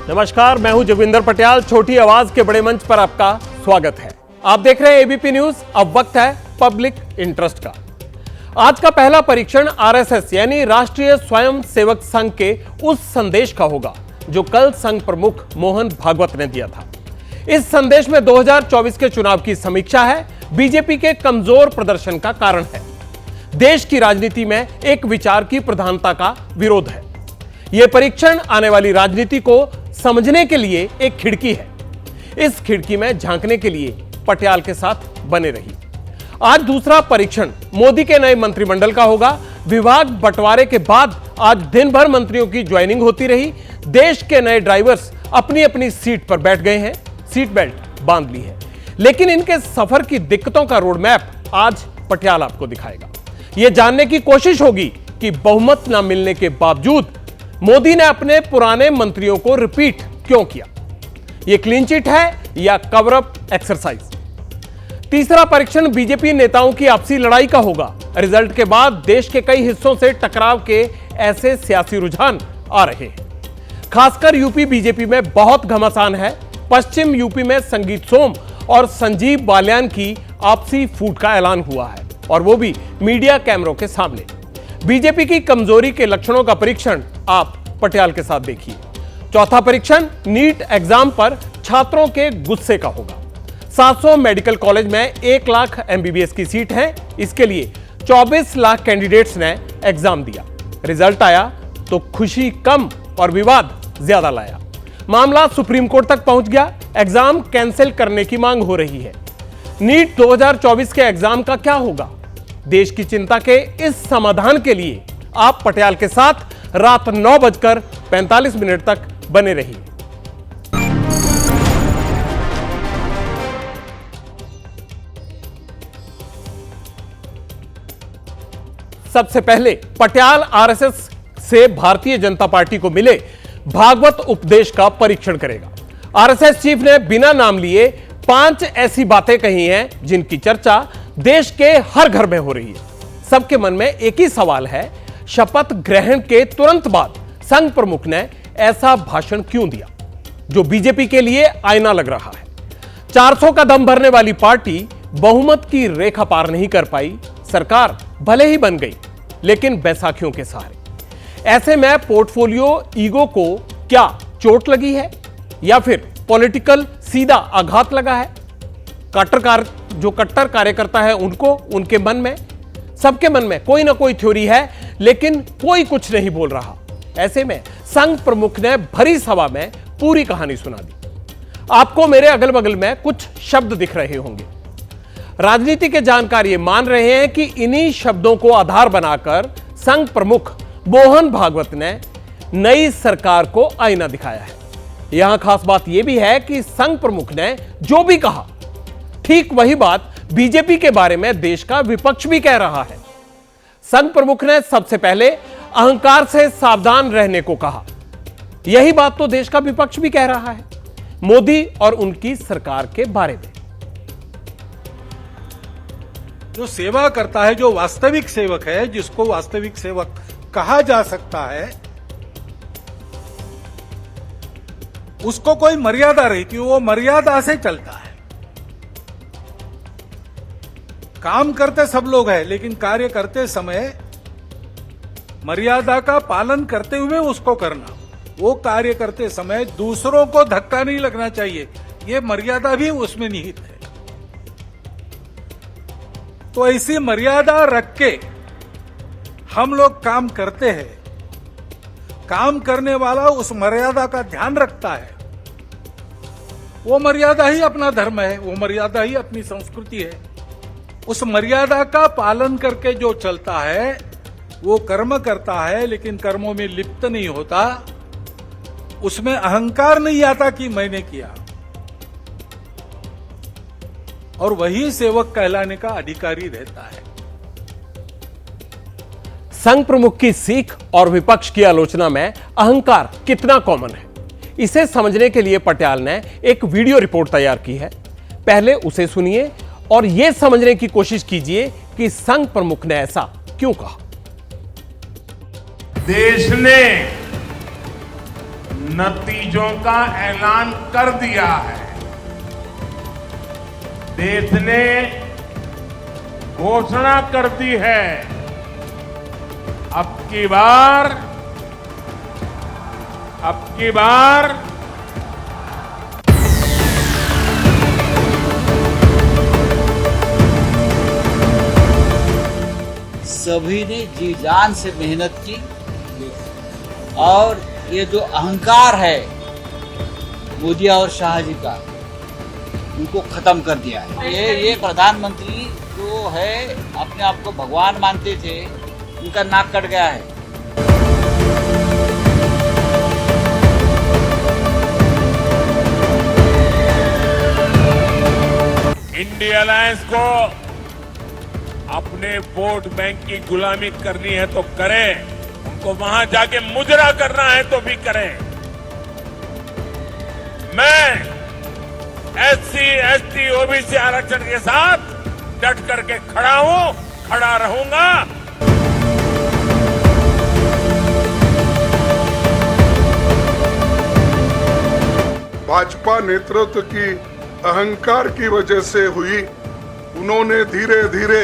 नमस्कार, मैं हूं जोगिंदर पटियाल। छोटी आवाज के बड़े मंच पर आपका स्वागत है। आप देख रहे हैं एबीपी न्यूज। अब वक्त है पब्लिक इंटरेस्ट का। आज का पहला परीक्षण आरएसएस यानी राष्ट्रीय स्वयं सेवक संघ के उस संदेश का होगा जो कल संघ प्रमुख मोहन भागवत ने दिया था। इस संदेश में 2024 के चुनाव की समीक्षा है, बीजेपी के कमजोर प्रदर्शन का कारण है, देश की राजनीति में एक विचार की प्रधानता का विरोध है। यह परीक्षण आने वाली राजनीति को समझने के लिए एक खिड़की है। इस खिड़की में झांकने के लिए पटियाल के साथ बने रहिए। आज दूसरा परीक्षण मोदी के नए मंत्रिमंडल का होगा। विभाग बंटवारे के बाद आज दिन भर मंत्रियों की ज्वाइनिंग होती रही। देश के नए ड्राइवर्स अपनी अपनी सीट पर बैठ गए हैं, सीट बेल्ट बांध ली है, लेकिन इनके सफर की दिक्कतों का रोड मैप आज पटियाल आपको दिखाएगा। यह जानने की कोशिश होगी कि बहुमत न मिलने के बावजूद मोदी ने अपने पुराने मंत्रियों को रिपीट क्यों किया। यह क्लीन चिट है या कवर अप एक्सरसाइज। तीसरा परीक्षण बीजेपी नेताओं की आपसी लड़ाई का होगा। रिजल्ट के बाद देश के कई हिस्सों से टकराव के ऐसे सियासी रुझान आ रहे हैं। खासकर यूपी बीजेपी में बहुत घमासान है। पश्चिम यूपी में संगीत सोम और संजीव बालियान की आपसी फूट का ऐलान हुआ है, और वो भी मीडिया कैमरों के सामने। बीजेपी की कमजोरी के लक्षणों का परीक्षण आप पटियाल के साथ देखिए। चौथा परीक्षण नीट एग्जाम पर छात्रों के गुस्से का होगा। 700 मेडिकल कॉलेज में 1 लाख एमबीबीएस की सीट है। इसके लिए 24 लाख कैंडिडेट्स ने एग्जाम दिया। रिजल्ट आया तो खुशी कम और विवाद ज्यादा लाया। मामला सुप्रीम कोर्ट तक पहुंच गया। एग्जाम कैंसिल करने की मांग हो रही है। नीट 2024 के एग्जाम का क्या होगा? देश की चिंता के इस समाधान के लिए आप पटियाल के साथ रात 9:45 तक बने रहिए। सबसे पहले पटियाल आरएसएस से भारतीय जनता पार्टी को मिले भागवत उपदेश का परीक्षण करेगा। आरएसएस चीफ ने बिना नाम लिए 5 ऐसी बातें कही हैं जिनकी चर्चा देश के हर घर में हो रही है। सबके मन में एक ही सवाल है, शपथ ग्रहण के तुरंत बाद संघ प्रमुख ने ऐसा भाषण क्यों दिया जो बीजेपी के लिए आईना लग रहा है। 400 का दम भरने वाली पार्टी बहुमत की रेखा पार नहीं कर पाई। सरकार भले ही बन गई, लेकिन बैसाखियों के सहारे। ऐसे में पोर्टफोलियो ईगो को क्या चोट लगी है या फिर पॉलिटिकल सीधा आघात लगा है? कट्टर कार्यकर्ता है उनको, उनके मन में, सबके मन में कोई ना कोई थ्योरी है, लेकिन कोई कुछ नहीं बोल रहा। ऐसे में संघ प्रमुख ने भरी सभा में पूरी कहानी सुना दी। आपको मेरे अगल बगल में कुछ शब्द दिख रहे होंगे। राजनीति के जानकार ये मान रहे हैं कि इन्हीं शब्दों को आधार बनाकर संघ प्रमुख मोहन भागवत ने नई सरकार को आईना दिखाया है। यहां खास बात यह भी है कि संघ प्रमुख ने जो भी कहा, ठीक वही बात बीजेपी के बारे में देश का विपक्ष भी कह रहा है। संघ प्रमुख ने सबसे पहले अहंकार से सावधान रहने को कहा। यही बात तो देश का विपक्ष भी कह रहा है मोदी और उनकी सरकार के बारे में। जो सेवा करता है, जो वास्तविक सेवक है, जिसको वास्तविक सेवक कहा जा सकता है, उसको कोई मर्यादा रहती है, वो मर्यादा से चलता है। काम करते सब लोग हैं, लेकिन कार्य करते समय मर्यादा का पालन करते हुए उसको करना। वो कार्य करते समय दूसरों को धक्का नहीं लगना चाहिए, ये मर्यादा भी उसमें निहित है। तो ऐसी मर्यादा रख के हम लोग काम करते हैं। काम करने वाला उस मर्यादा का ध्यान रखता है। वो मर्यादा ही अपना धर्म है, वो मर्यादा ही अपनी संस्कृति है। उस मर्यादा का पालन करके जो चलता है वो कर्म करता है, लेकिन कर्मों में लिप्त नहीं होता। उसमें अहंकार नहीं आता कि मैंने किया, और वही सेवक कहलाने का अधिकारी रहता है। संघ प्रमुख की सीख और विपक्ष की आलोचना में अहंकार कितना कॉमन है, इसे समझने के लिए पटियाल ने एक वीडियो रिपोर्ट तैयार की है। पहले उसे सुनिए और यह समझने की कोशिश कीजिए कि संघ प्रमुख ने ऐसा क्यों कहा। देश ने नतीजों का ऐलान कर दिया है। देश ने घोषणा कर दी है, अब की बार सभी ने जी जान से मेहनत की और ये जो अहंकार है मोदी और शाह जी का, उनको खत्म कर दिया है। ये प्रधानमंत्री जो है अपने आप को भगवान मानते थे, उनका नाक कट गया है। इंडिया अलायंस को अपने वोट बैंक की गुलामी करनी है तो करें, उनको वहां जाके मुजरा करना है तो भी करें। मैं एससी, एसटी, ओबीसी आरक्षण के साथ डट करके खड़ा हूं, खड़ा रहूंगा। भाजपा नेतृत्व की अहंकार की वजह से हुई। उन्होंने धीरे धीरे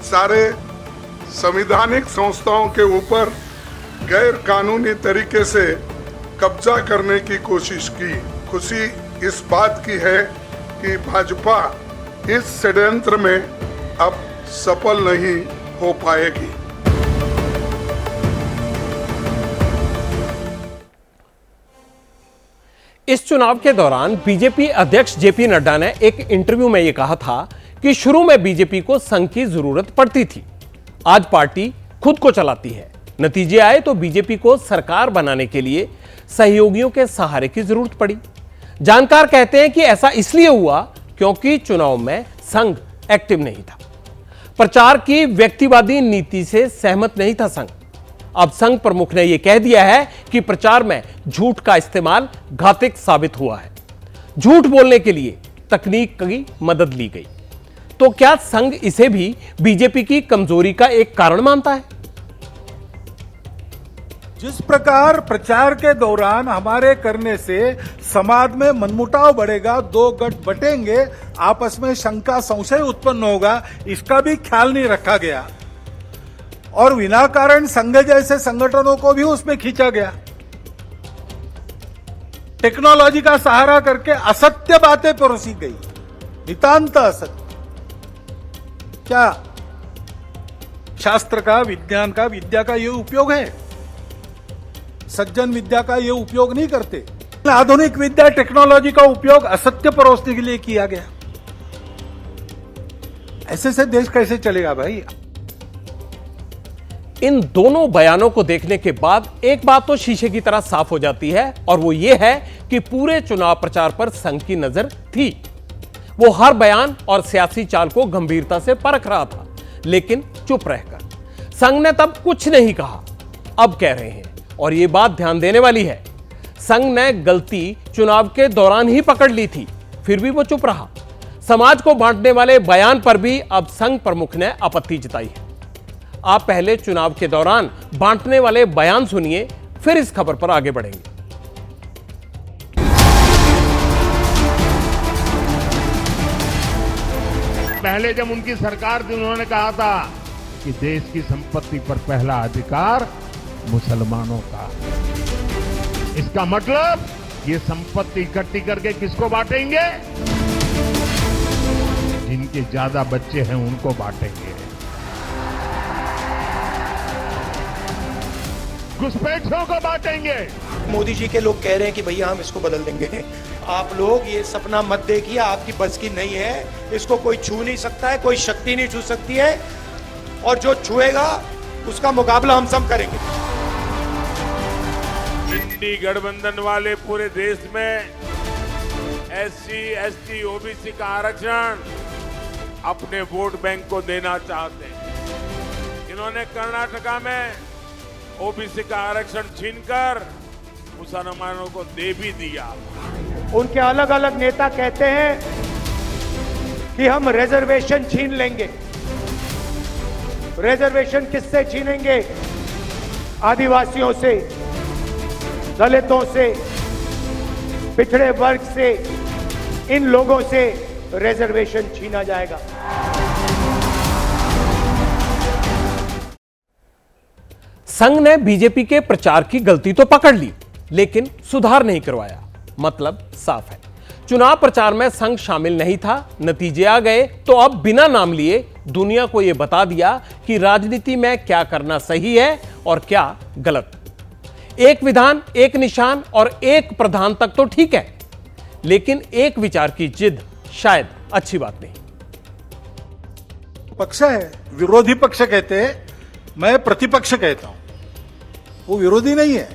सारे संवैधानिक संस्थाओं के ऊपर गैर कानूनी तरीके से कब्जा करने की कोशिश की। खुशी इस बात की है कि भाजपा इस षड्यंत्र में अब सफल नहीं हो पाएगी। इस चुनाव के दौरान बीजेपी अध्यक्ष जेपी नड्डा ने एक इंटरव्यू में यह कहा था कि शुरू में बीजेपी को संघ की जरूरत पड़ती थी, आज पार्टी खुद को चलाती है। नतीजे आए तो बीजेपी को सरकार बनाने के लिए सहयोगियों के सहारे की जरूरत पड़ी। जानकार कहते हैं कि ऐसा इसलिए हुआ क्योंकि चुनाव में संघ एक्टिव नहीं था, प्रचार की व्यक्तिवादी नीति से सहमत नहीं था संघ। अब संघ प्रमुख ने यह कह दिया है कि प्रचार में झूठ का इस्तेमाल घातक साबित हुआ है, झूठ बोलने के लिए तकनीक की मदद ली गई। तो क्या संघ इसे भी बीजेपी की कमजोरी का एक कारण मानता है? जिस प्रकार प्रचार के दौरान हमारे करने से समाज में मनमुटाव बढ़ेगा, दो गठ बटेंगे, आपस में शंका संशय उत्पन्न होगा, इसका भी ख्याल नहीं रखा गया और विनाकारण संघ जैसे संगठनों को भी उसमें खींचा गया। टेक्नोलॉजी का सहारा करके असत्य बातें परोसी गई, नितांत असत्य। क्या शास्त्र का, विज्ञान का, विद्या का ये उपयोग है? सज्जन विद्या का ये उपयोग नहीं करते। आधुनिक विद्या, टेक्नोलॉजी का उपयोग असत्य परोसने के लिए किया गया। ऐसे से देश कैसे चलेगा भाई? इन दोनों बयानों को देखने के बाद एक बात तो शीशे की तरह साफ हो जाती है, और वो ये है कि पूरे चुनाव प्रचार पर संघ की नजर थी। वो हर बयान और सियासी चाल को गंभीरता से परख रहा था, लेकिन चुप रहकर। संघ ने तब कुछ नहीं कहा, अब कह रहे हैं, और ये बात ध्यान देने वाली है। संघ ने गलती चुनाव के दौरान ही पकड़ ली थी, फिर भी वो चुप रहा। समाज को बांटने वाले बयान पर भी अब संघ प्रमुख ने आपत्ति जताई है। आप पहले चुनाव के दौरान बांटने वाले बयान सुनिए, फिर इस खबर पर आगे बढ़ेंगे। पहले जब उनकी सरकार थी, उन्होंने कहा था कि देश की संपत्ति पर पहला अधिकार मुसलमानों का। इसका मतलब ये संपत्ति इकट्ठी करके किसको बांटेंगे? जिनके ज्यादा बच्चे हैं उनको बांटेंगे। घुसपैठियों को बांटेंगे। मोदी जी के लोग कह रहे हैं कि भैया हम इसको बदल देंगे। आप लोग ये सपना मत देखिए, आपकी बस की नहीं है। इसको कोई छू नहीं सकता है, कोई शक्ति नहीं छू सकती है, और जो छुएगा उसका मुकाबला हम सब करेंगे। इंडी गठबंधन वाले पूरे देश में एससी, एसटी, ओबीसी का आरक्षण अपने वोट बैंक को देना चाहते हैं। इन्होंने कर्नाटका में ओबीसी का आरक्षण छीनकर मुसलमानों को दे भी दिया। उनके अलग अलग नेता कहते हैं कि हम रिजर्वेशन छीन लेंगे। रिजर्वेशन किससे छीनेंगे? आदिवासियों से, दलितों से, पिछड़े वर्ग से, इन लोगों से रिजर्वेशन छीना जाएगा। संघ ने बीजेपी के प्रचार की गलती तो पकड़ ली, लेकिन सुधार नहीं करवाया। मतलब साफ है, चुनाव प्रचार में संघ शामिल नहीं था, नतीजे आ गए तो अब बिना नाम लिए दुनिया को यह बता दिया कि राजनीति में क्या करना सही है और क्या गलत। एक विधान, एक निशान और एक प्रधान तक तो ठीक है, लेकिन एक विचार की जिद शायद अच्छी बात नहीं। पक्ष है, विरोधी पक्ष कहते हैं, मैं प्रतिपक्ष कहता हूं। वो विरोधी नहीं है,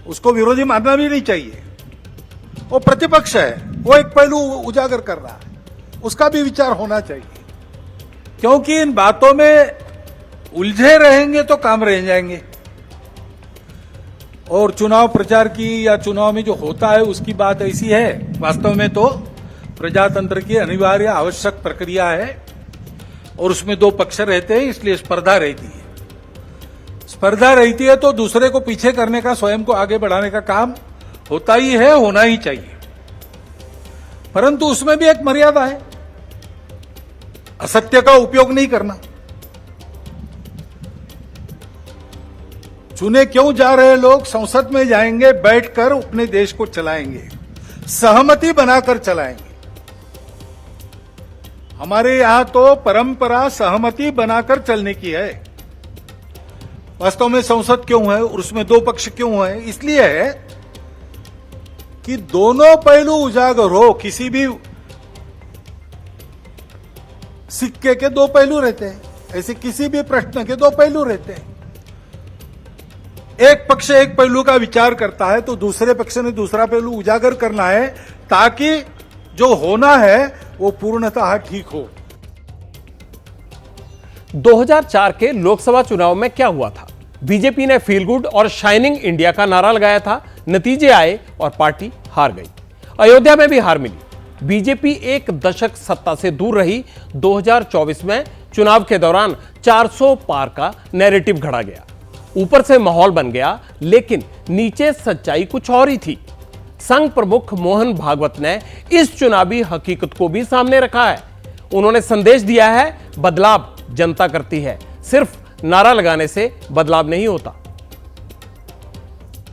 उसको विरोधी मानना भी नहीं चाहिए। वो प्रतिपक्ष है, वो एक पहलू उजागर कर रहा है, उसका भी विचार होना चाहिए। क्योंकि इन बातों में उलझे रहेंगे तो काम रह जाएंगे। और चुनाव प्रचार की या चुनाव में जो होता है उसकी बात ऐसी है, वास्तव में तो प्रजातंत्र की अनिवार्य आवश्यक प्रक्रिया है और उसमें दो पक्ष रहते हैं, इसलिए स्पर्धा रहती है। स्पर्धा रहती है तो दूसरे को पीछे करने का, स्वयं को आगे बढ़ाने का काम होता ही है, होना ही चाहिए। परंतु उसमें भी एक मर्यादा है, असत्य का उपयोग नहीं करना। चुने क्यों जा रहे लोग संसद में जाएंगे, बैठकर अपने देश को चलाएंगे, सहमति बनाकर चलाएंगे। हमारे यहां तो परंपरा सहमति बनाकर चलने की है। वास्तव में संसद क्यों है और उसमें दो पक्ष क्यों है? इसलिए है कि दोनों पहलू उजागर हो। किसी भी सिक्के के दो पहलू रहते हैं, ऐसे किसी भी प्रश्न के दो पहलू रहते हैं। एक पक्ष एक पहलू का विचार करता है तो दूसरे पक्ष ने दूसरा पहलू उजागर करना है, ताकि जो होना है वो पूर्णतः ठीक हो। 2004 के लोकसभा चुनाव में क्या हुआ था? बीजेपी ने फील गुड और शाइनिंग इंडिया का नारा लगाया था, नतीजे आए और पार्टी हार गई। अयोध्या में भी हार मिली। बीजेपी एक दशक सत्ता से दूर रही। 2024 में चुनाव के दौरान 400 पार का नैरेटिव घड़ा गया, ऊपर से माहौल बन गया, लेकिन नीचे सच्चाई कुछ और ही थी। संघ प्रमुख मोहन भागवत ने इस चुनावी हकीकत को भी सामने रखा है। उन्होंने संदेश दिया है, बदलाव जनता करती है, सिर्फ नारा लगाने से बदलाव नहीं होता।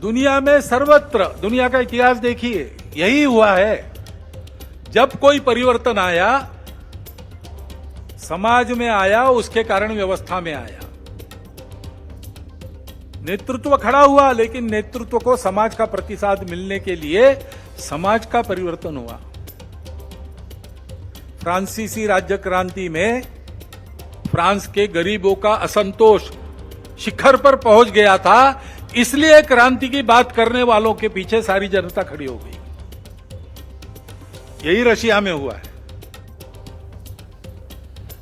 दुनिया में सर्वत्र, दुनिया का इतिहास देखिए, यही हुआ है। जब कोई परिवर्तन आया, समाज में आया, उसके कारण व्यवस्था में आया। नेतृत्व खड़ा हुआ, लेकिन नेतृत्व को समाज का प्रतिसाद मिलने के लिए समाज का परिवर्तन हुआ। फ्रांसीसी राज्य क्रांति में फ्रांस के गरीबों का असंतोष शिखर पर पहुंच गया था, इसलिए क्रांति की बात करने वालों के पीछे सारी जनता खड़ी हो गई। यही रशिया में हुआ है।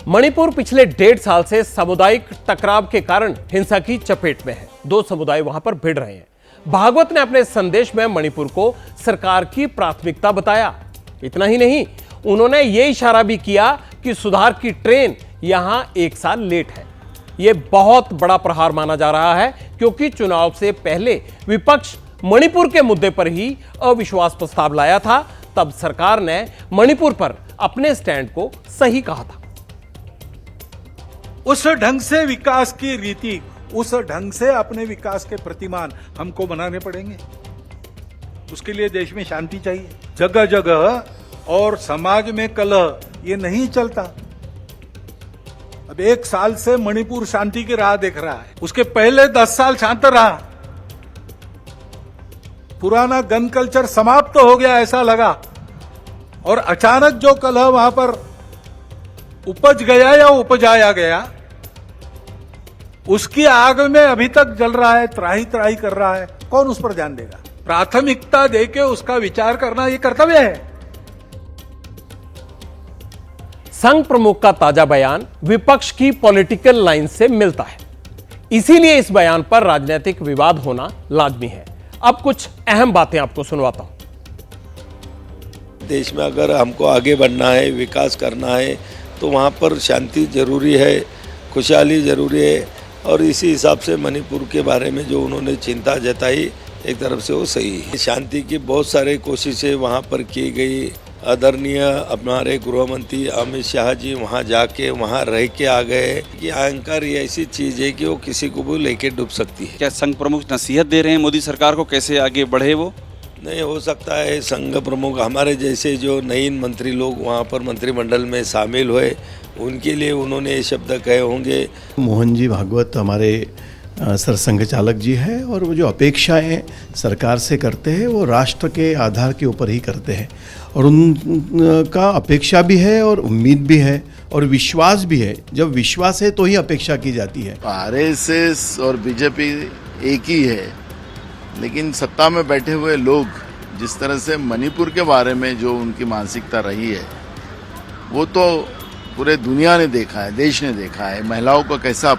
मणिपुर पिछले 1.5 साल से सामुदायिक टकराव के कारण हिंसा की चपेट में है। दो समुदाय वहां पर भिड़ रहे हैं। भागवत ने अपने संदेश में मणिपुर को सरकार की प्राथमिकता बताया। इतना ही नहीं, उन्होंने यह इशारा भी किया कि सुधार की ट्रेन यहां 1 साल लेट है। यह बहुत बड़ा प्रहार माना जा रहा है, क्योंकि चुनाव से पहले विपक्ष मणिपुर के मुद्दे पर ही अविश्वास प्रस्ताव लाया था। तब सरकार ने मणिपुर पर अपने स्टैंड को सही कहा था। उस ढंग से विकास की रीति, उस ढंग से अपने विकास के प्रतिमान हमको बनाने पड़ेंगे। उसके लिए देश में शांति चाहिए। जगह जगह और समाज में कलह ये नहीं चलता। अब 1 साल से मणिपुर शांति की राह देख रहा है, उसके पहले 10 साल शांत रहा। पुराना गन कल्चर समाप्त हो गया ऐसा लगा, और अचानक जो कलह वहां पर उपज गया या उपजाया गया, उसकी आग में अभी तक जल रहा है, त्राही त्राही कर रहा है। कौन उस पर ध्यान देगा? प्राथमिकता देके उसका विचार करना ये कर्तव्य है। संघ प्रमुख का ताजा बयान विपक्ष की पॉलिटिकल लाइन से मिलता है, इसीलिए इस बयान पर राजनीतिक विवाद होना लाजमी है। अब कुछ अहम बातें आपको सुनवाता हूं। देश में अगर हमको आगे बढ़ना है, विकास करना है, तो वहाँ पर शांति जरूरी है, खुशहाली जरूरी है। और इसी हिसाब से मणिपुर के बारे में जो उन्होंने चिंता जताई, एक तरफ से वो सही है। शांति की बहुत सारे कोशिशें वहाँ पर की गई। आदरणीय हमारे गृह मंत्री अमित शाह जी वहाँ जाके वहाँ रह के आ गए कि अहंकार ये ऐसी चीज है कि वो किसी को भी लेके डूब सकती है। क्या संघ प्रमुख नसीहत दे रहे हैं मोदी सरकार को कैसे आगे बढ़े? वो नहीं हो सकता है। संघ प्रमुख हमारे जैसे जो नए मंत्री लोग वहाँ पर मंत्रिमंडल में शामिल हुए, उनके लिए उन्होंने ये शब्द कहे होंगे। मोहन जी भागवत हमारे सरसंघ चालक जी हैं और वो जो अपेक्षाएं सरकार से करते हैं वो राष्ट्र के आधार के ऊपर ही करते हैं और उनका अपेक्षा भी है और उम्मीद भी है और विश्वास भी है। जब विश्वास है तो ही अपेक्षा की जाती है। आरएसएस और बीजेपी एक ही है, लेकिन सत्ता में बैठे हुए लोग जिस तरह से मणिपुर के बारे में जो उनकी मानसिकता रही है वो तो पूरे दुनिया ने देखा है, देश ने देखा है। महिलाओं को कैसा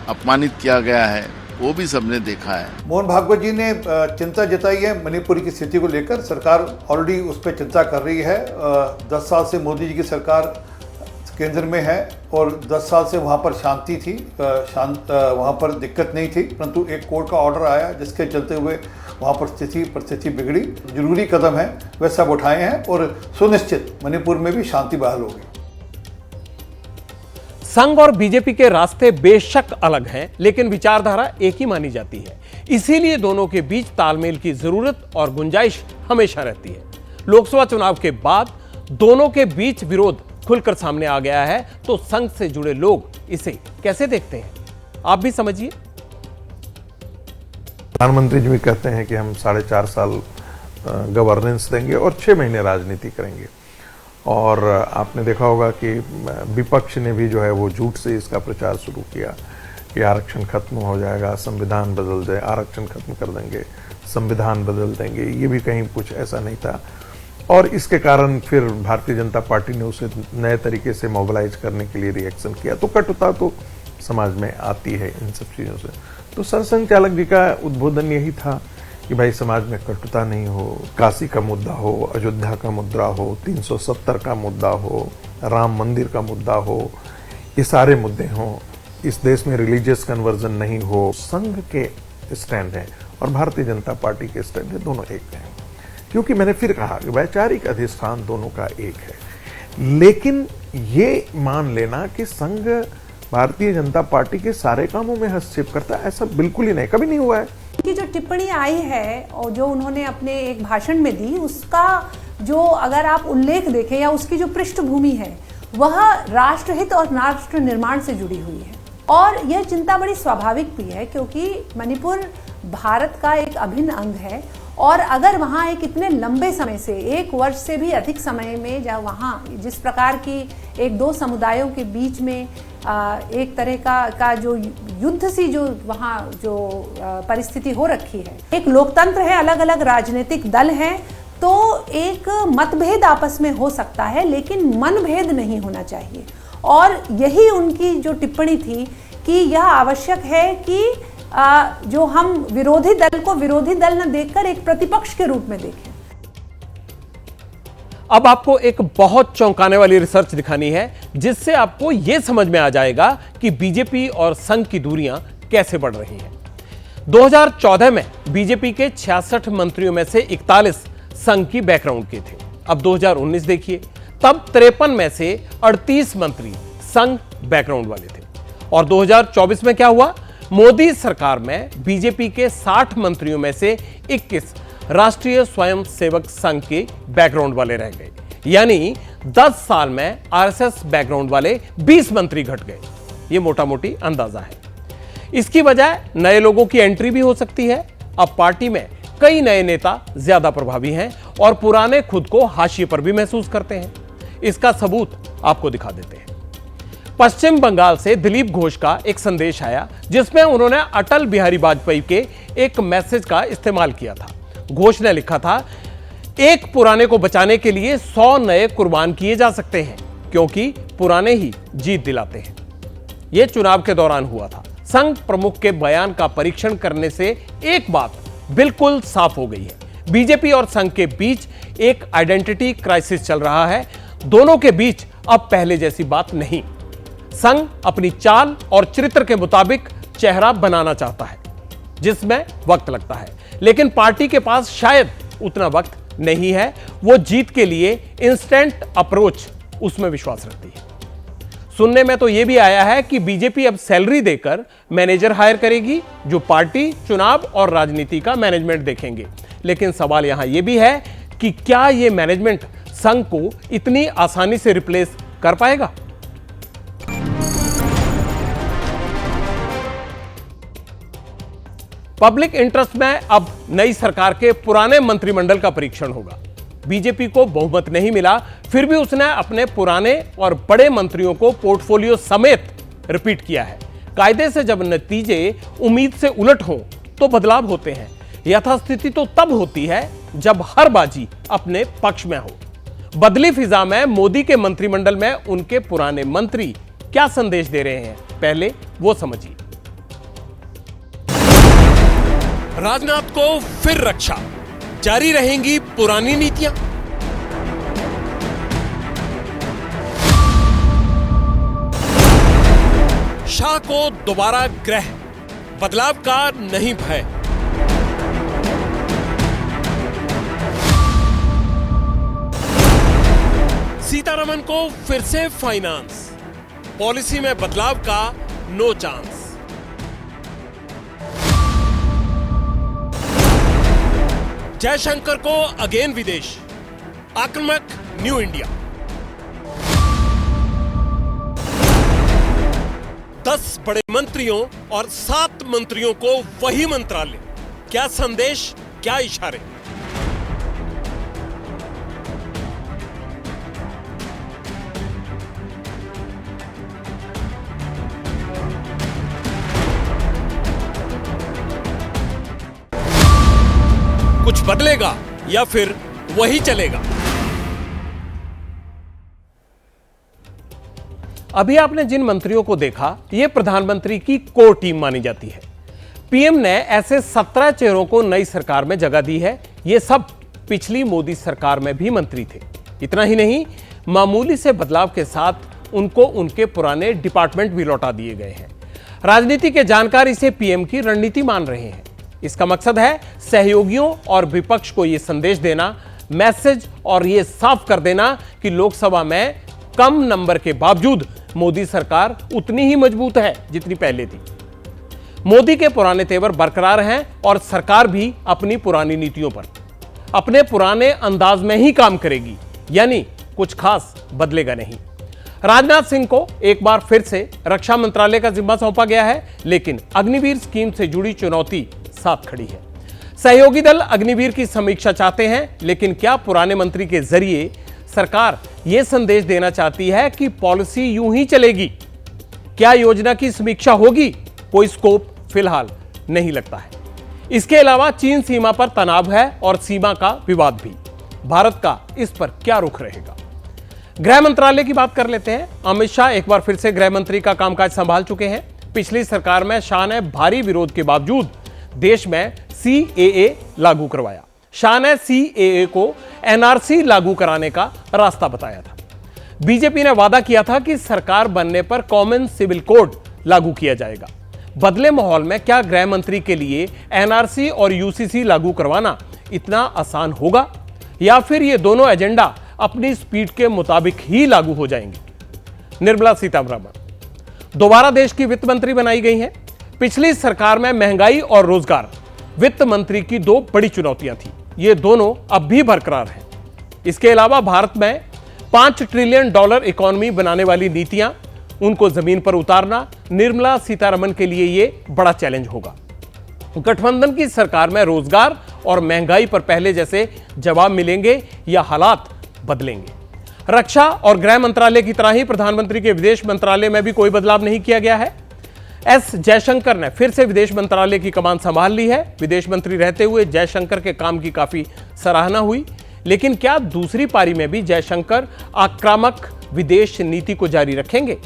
अपमानित किया गया है वो भी सबने देखा है। मोहन भागवत जी ने चिंता जताई है मणिपुर की स्थिति को लेकर। सरकार ऑलरेडी उस पर चिंता कर रही है। 10 साल से मोदी जी की सरकार केंद्र में है और 10 साल से वहाँ पर शांति थी, वहाँ पर दिक्कत नहीं थी, परंतु एक कोर्ट का ऑर्डर आया जिसके चलते हुए वहाँ पर परिस्थिति बिगड़ी। जरूरी कदम है वह सब उठाए हैं और सुनिश्चित मणिपुर में भी शांति बहाल होगी। संघ और बीजेपी के रास्ते बेशक अलग हैं, लेकिन विचारधारा एक ही मानी जाती है। इसीलिए दोनों के बीच तालमेल की जरूरत और गुंजाइश हमेशा रहती है। लोकसभा चुनाव के बाद दोनों के बीच विरोध खुलकर सामने आ गया है, तो संघ से जुड़े लोग इसे कैसे देखते हैं, आप भी समझिए। प्रधानमंत्री जी भी कहते हैं कि हम 4.5 साल गवर्नेंस देंगे और 6 महीने राजनीति करेंगे। और आपने देखा होगा कि विपक्ष ने भी जो है वो झूठ से इसका प्रचार शुरू किया कि आरक्षण खत्म हो जाएगा, संविधान बदल दे, आरक्षण खत्म कर देंगे, संविधान बदल देंगे। ये भी कहीं कुछ ऐसा नहीं था और इसके कारण फिर भारतीय जनता पार्टी ने उसे नए तरीके से मोबिलाइज करने के लिए रिएक्शन किया। तो कटुता तो समाज में आती है इन सब चीज़ों से। तो सरसंघ चालक जी का उद्बोधन यही था कि भाई समाज में कटुता नहीं हो, काशी का मुद्दा हो, अयोध्या का मुद्दा हो, 370 का मुद्दा हो, राम मंदिर का मुद्दा हो, ये सारे मुद्दे हों। इस देश में रिलीजियस कन्वर्जन नहीं हो। संघ के स्टैंड है और भारतीय जनता पार्टी के स्टैंड है, दोनों एक हैं। क्योंकि मैंने फिर कहा कि वैचारिक अधिष्ठान दोनों का एक है, लेकिन ये मान लेना कि संघ भारतीय जनता पार्टी के सारे कामों में हस्तक्षेप करता है, ऐसा बिल्कुल ही नहीं, कभी नहीं हुआ है। की जो टिप्पणी आई है और जो उन्होंने अपने एक भाषण में दी, उसका जो अगर आप उल्लेख देखें या उसकी जो पृष्ठभूमि है वह राष्ट्रहित और राष्ट्र निर्माण से जुड़ी हुई है। और यह चिंता बड़ी स्वाभाविक भी है क्योंकि मणिपुर भारत का एक अभिन्न अंग है और अगर वहाँ एक इतने लंबे समय से 1 वर्ष से भी अधिक समय में जब वहाँ जिस प्रकार की 1-2 समुदायों के बीच में एक तरह का जो युद्ध सी जो वहाँ जो परिस्थिति हो रखी है, एक लोकतंत्र है, अलग अलग राजनीतिक दल हैं, तो एक मतभेद आपस में हो सकता है लेकिन मनभेद नहीं होना चाहिए। और यही उनकी जो टिप्पणी थी कि यह आवश्यक है कि जो हम विरोधी दल को विरोधी दल न देखकर एक प्रतिपक्ष के रूप में देखें। अब आपको एक बहुत चौंकाने वाली रिसर्च दिखानी है जिससे आपको यह समझ में आ जाएगा कि बीजेपी और संघ की दूरियां कैसे बढ़ रही हैं। 2014 में बीजेपी के 66 मंत्रियों में से 41 संघ की बैकग्राउंड के थे। अब 2019 देखिए, तब 53 में से 38 मंत्री संघ बैकग्राउंड वाले थे। और 2024 में क्या हुआ? मोदी सरकार में बीजेपी के 60 मंत्रियों में से 21 राष्ट्रीय स्वयंसेवक संघ के बैकग्राउंड वाले रह गए। यानी 10 साल में आरएसएस बैकग्राउंड वाले 20 मंत्री घट गए। यह मोटा मोटी अंदाजा है। इसकी वजह नए लोगों की एंट्री भी हो सकती है। अब पार्टी में कई नए नेता ज्यादा प्रभावी हैं और पुराने खुद को हाशिए पर भी महसूस करते हैं। इसका सबूत आपको दिखा देते हैं। पश्चिम बंगाल से दिलीप घोष का एक संदेश आया जिसमें उन्होंने अटल बिहारी वाजपेयी के एक मैसेज का इस्तेमाल किया था। घोष ने लिखा था, एक पुराने को बचाने के लिए 100 नए कुर्बान किए जा सकते हैं क्योंकि पुराने ही जीत दिलाते हैं। यह चुनाव के दौरान हुआ था। संघ प्रमुख के बयान का परीक्षण करने से एक बात बिल्कुल साफ हो गई है। बीजेपी और संघ के बीच एक आइडेंटिटी क्राइसिस चल रहा है। दोनों के बीच अब पहले जैसी बात नहीं। संघ अपनी चाल और चरित्र के मुताबिक चेहरा बनाना चाहता है। जिसमें वक्त लगता है, लेकिन पार्टी के पास शायद उतना वक्त नहीं है। वो जीत के लिए इंस्टेंट अप्रोच, उसमें विश्वास रखती है। सुनने में तो यह भी आया है कि बीजेपी अब सैलरी देकर मैनेजर हायर करेगी जो पार्टी, चुनाव और राजनीति का मैनेजमेंट देखेंगे। लेकिन सवाल यहां यह भी है कि क्या यह मैनेजमेंट संघ को इतनी आसानी से रिप्लेस कर पाएगा? पब्लिक इंटरेस्ट में अब नई सरकार के पुराने मंत्रिमंडल का परीक्षण होगा। बीजेपी को बहुमत नहीं मिला, फिर भी उसने अपने पुराने और बड़े मंत्रियों को पोर्टफोलियो समेत रिपीट किया है। कायदे से जब नतीजे उम्मीद से उलट हों तो बदलाव होते हैं। यथास्थिति तो तब होती है जब हर बाजी अपने पक्ष में हो। बदली फिजा में मोदी के मंत्रिमंडल में उनके पुराने मंत्री क्या संदेश दे रहे हैं, पहले वो समझिए। राजनाथ को फिर रक्षा, जारी रहेंगी पुरानी नीतियां। शाह को दोबारा गृह, बदलाव का नहीं भय। सीतारमण को फिर से फाइनेंस, पॉलिसी में बदलाव का नो चांस। जयशंकर को अगेन विदेश, आक्रामक न्यू इंडिया। 10 बड़े मंत्रियों और 7 मंत्रियों को वही मंत्रालय, क्या संदेश, क्या इशारे। कुछ बदलेगा या फिर वही चलेगा? अभी आपने जिन मंत्रियों को देखा, ये प्रधानमंत्री की कोर टीम मानी जाती है। पीएम ने ऐसे 17 चेहरों को नई सरकार में जगह दी है। ये सब पिछली मोदी सरकार में भी मंत्री थे। इतना ही नहीं, मामूली से बदलाव के साथ उनको उनके पुराने डिपार्टमेंट भी लौटा दिए गए हैं। राजनीति के जानकार इसे पीएम की रणनीति मान रहे हैं। इसका मकसद है सहयोगियों और विपक्ष को यह संदेश देना, मैसेज, और यह साफ कर देना कि लोकसभा में कम नंबर के बावजूद मोदी सरकार उतनी ही मजबूत है जितनी पहले थी। मोदी के पुराने तेवर बरकरार हैं और सरकार भी अपनी पुरानी नीतियों पर, अपने पुराने अंदाज में ही काम करेगी, यानी कुछ खास बदलेगा नहीं। राजनाथ सिंह को एक बार फिर से रक्षा मंत्रालय का जिम्मा सौंपा गया है, लेकिन अग्निवीर स्कीम से जुड़ी चुनौती साथ खड़ी है। सहयोगी दल अग्निवीर की समीक्षा चाहते हैं, लेकिन क्या पुराने मंत्री के जरिए सरकार यह संदेश देना चाहती है कि पॉलिसी यूं ही चलेगी? क्या योजना की समीक्षा होगी? कोई स्कोप फिलहाल नहीं लगता है। इसके अलावा चीन सीमा पर तनाव है और सीमा का विवाद भी। भारत का इस पर क्या रुख रहेगा? गृह मंत्रालय की बात कर लेते हैं। अमित शाह एक बार फिर से गृह मंत्री का कामकाज संभाल चुके हैं। पिछली सरकार में शाह ने भारी विरोध के बावजूद देश में सीएए लागू करवाया। शाह ने सीएए को एनआरसी लागू कराने का रास्ता बताया था। बीजेपी ने वादा किया था कि सरकार बनने पर कॉमन सिविल कोड लागू किया जाएगा। बदले माहौल में क्या गृह मंत्री के लिए एनआरसी और यूसीसी लागू करवाना इतना आसान होगा, या फिर ये दोनों एजेंडा अपनी स्पीड के मुताबिक ही लागू हो जाएंगे? निर्मला सीतारमण दोबारा देश की वित्त मंत्री बनाई गई हैं। पिछली सरकार में महंगाई और रोजगार वित्त मंत्री की 2 बड़ी चुनौतियां थी। ये दोनों अब भी बरकरार हैं। इसके अलावा भारत में $5 ट्रिलियन इकोनॉमी बनाने वाली नीतियां, उनको जमीन पर उतारना निर्मला सीतारमण के लिए ये बड़ा चैलेंज होगा। गठबंधन की सरकार में रोजगार और महंगाई पर पहले जैसे जवाब मिलेंगे या हालात बदलेंगे? रक्षा और गृह मंत्रालय की तरह ही प्रधानमंत्री के विदेश मंत्रालय में भी कोई बदलाव नहीं किया गया है। एस जयशंकर ने फिर से विदेश मंत्रालय की कमान संभाल ली है। विदेश मंत्री रहते हुए जयशंकर के काम की काफी सराहना हुई, लेकिन क्या दूसरी पारी में भी जयशंकर आक्रामक विदेश नीति को जारी रखेंगे?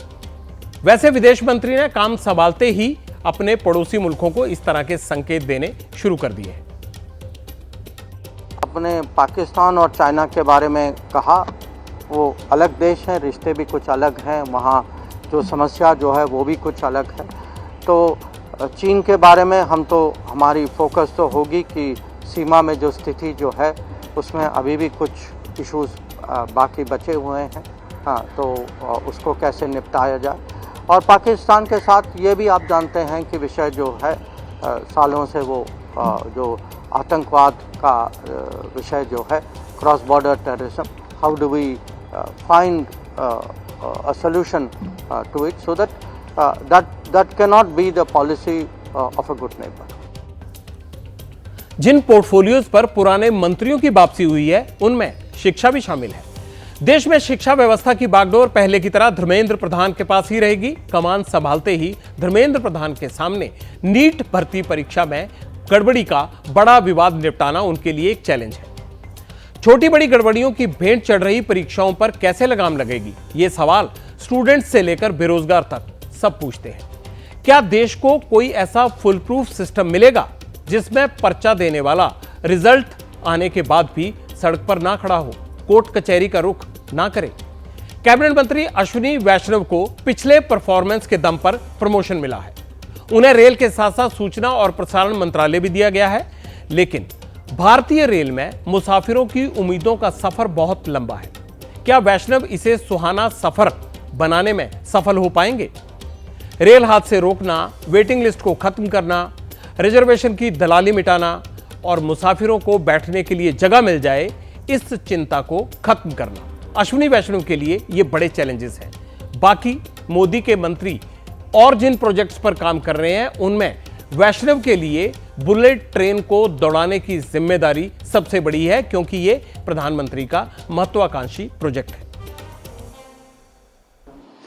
वैसे विदेश मंत्री ने काम संभालते ही अपने पड़ोसी मुल्कों को इस तरह के संकेत देने शुरू कर दिए हैं। अपने पाकिस्तान और चाइना के बारे में कहा, वो अलग देश हैं, रिश्ते भी कुछ अलग हैं, वहाँ जो समस्या जो है वो भी कुछ अलग है। तो चीन के बारे में हम तो हमारी फोकस तो होगी कि सीमा में जो स्थिति जो है उसमें अभी भी कुछ इश्यूज बाकी बचे हुए हैं, हाँ, तो उसको कैसे निपटाया जाए। और पाकिस्तान के साथ ये भी आप जानते हैं कि विषय जो है सालों से वो जो आतंकवाद का विषय जो है, cross border terrorism, how do we find a solution to it so that cannot be the policy of a good neighbor. जिन पोर्टफोलियोज पर पुराने मंत्रियों की वापसी हुई है उनमें शिक्षा भी शामिल है। देश में शिक्षा व्यवस्था की बागडोर पहले की तरह धर्मेंद्र प्रधान के पास ही रहेगी। कमान संभालते ही धर्मेंद्र प्रधान के सामने नीट भर्ती परीक्षा में गड़बड़ी का बड़ा विवाद निपटाना उनके लिए एक चैलेंज है। छोटी बड़ी गड़बड़ियों की भेंट चढ़ रही परीक्षाओं पर कैसे लगाम लगेगी, ये सवाल स्टूडेंट्स से लेकर बेरोजगार तक सब पूछते हैं। क्या देश को कोई ऐसा फुल प्रूफ सिस्टम मिलेगा जिसमें पर्चा देने वाला रिजल्ट आने के बाद भी सड़क पर ना खड़ा हो, कोर्ट कचहरी का रुख ना करे? कैबिनेट मंत्री अश्विनी वैष्णव को पिछले परफॉर्मेंस के दम पर प्रमोशन मिला है। उन्हें रेल के साथ साथ सूचना और प्रसारण मंत्रालय भी दिया गया है। लेकिन भारतीय रेल में मुसाफिरों की उम्मीदों का सफर बहुत लंबा है। क्या वैष्णव इसे सुहाना सफर बनाने में सफल हो पाएंगे? रेल हादसे रोकना, वेटिंग लिस्ट को खत्म करना, रिजर्वेशन की दलाली मिटाना और मुसाफिरों को बैठने के लिए जगह मिल जाए, इस चिंता को खत्म करना अश्विनी वैष्णव के लिए ये बड़े चैलेंजेस हैं। बाकी मोदी के मंत्री और जिन प्रोजेक्ट्स पर काम कर रहे हैं उनमें वैष्णव के लिए बुलेट ट्रेन को दौड़ाने की जिम्मेदारी सबसे बड़ी है, क्योंकि ये प्रधानमंत्री का महत्वाकांक्षी प्रोजेक्ट है।